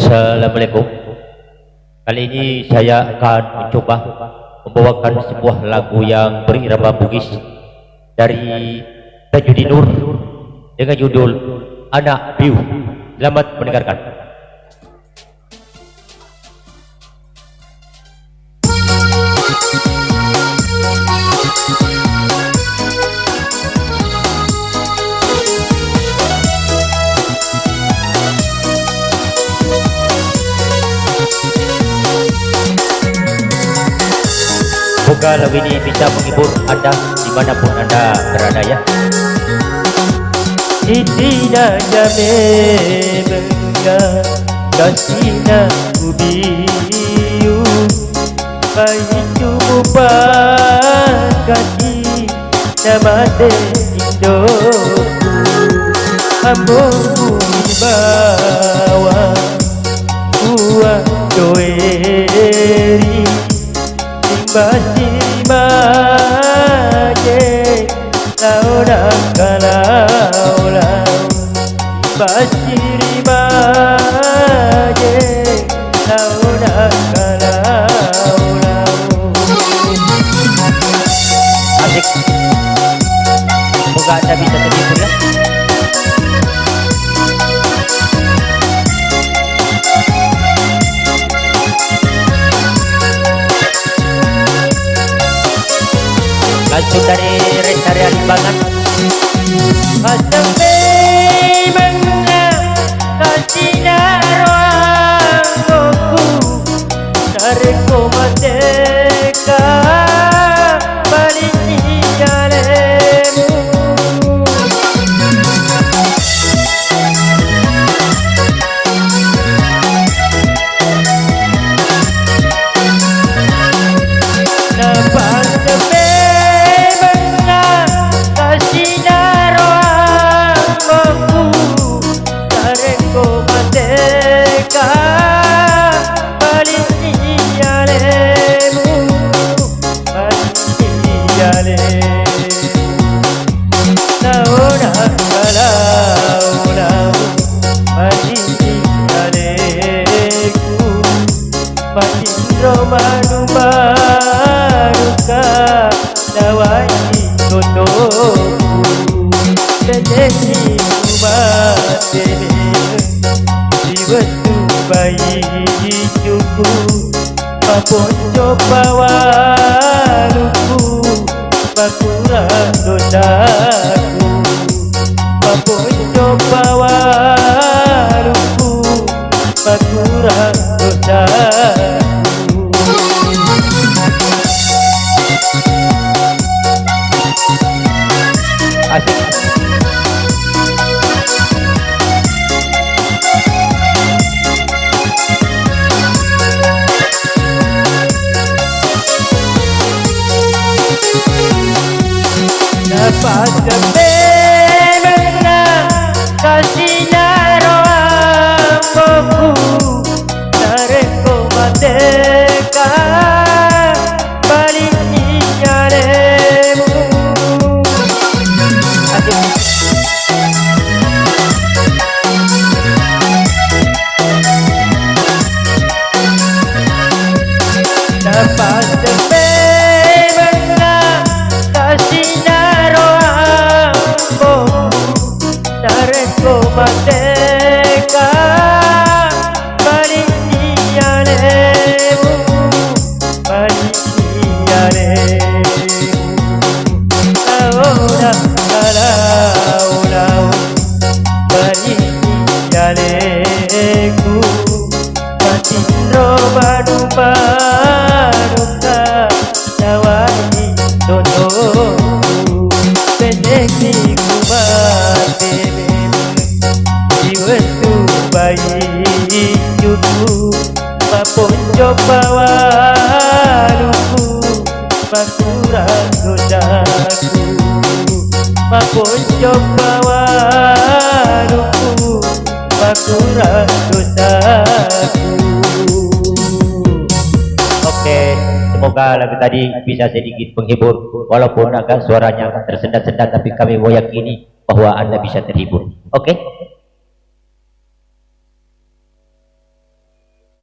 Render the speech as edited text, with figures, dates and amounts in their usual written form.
Assalamualaikum. Kali ini saya akan mencoba membawakan sebuah lagu yang berirama bugis dari Tajuddin Nur dengan judul Anak Piu. Selamat mendengarkan. Semoga lagu ini bisa menghibur Anda dimanapun Anda berada ya. Itina jame benga kasina ubiu bayu mupakati namate indo ambo bawa buah doeri basiri maje laura kalaula basiri maje laura kalaula. Asik, semoga Anda bisa terhibur ya. Langsung dari Restari Alimbangan. Kasampe mengna kasina ruangku nareko mateka balini jalemu Romanu baruka dawai totoku Tejesi umatene Jiwatu bayi cuku Paponco pawaluku Pakura dosaku Paponco pawaluku Pakura dosaku. Asik. Dapat semena kasihnya rohaku nareko mateka balini jalemu. Dapat semena kasihnya rohaku nareko mateka balini jalemu balini jalemu. Ahora kalau balini jaleku patindro badu baruka dawai totoku pendeki kumatene jiwatu bayi cuku paponco pawaluku pakura dosaku paponco pawaluku pakura dosaku. Oke, semoga lagu tadi bisa sedikit menghibur walaupun agak suaranya akan tersendat-sendat, tapi kami meyakini bahwa Anda bisa terhibur. Oke.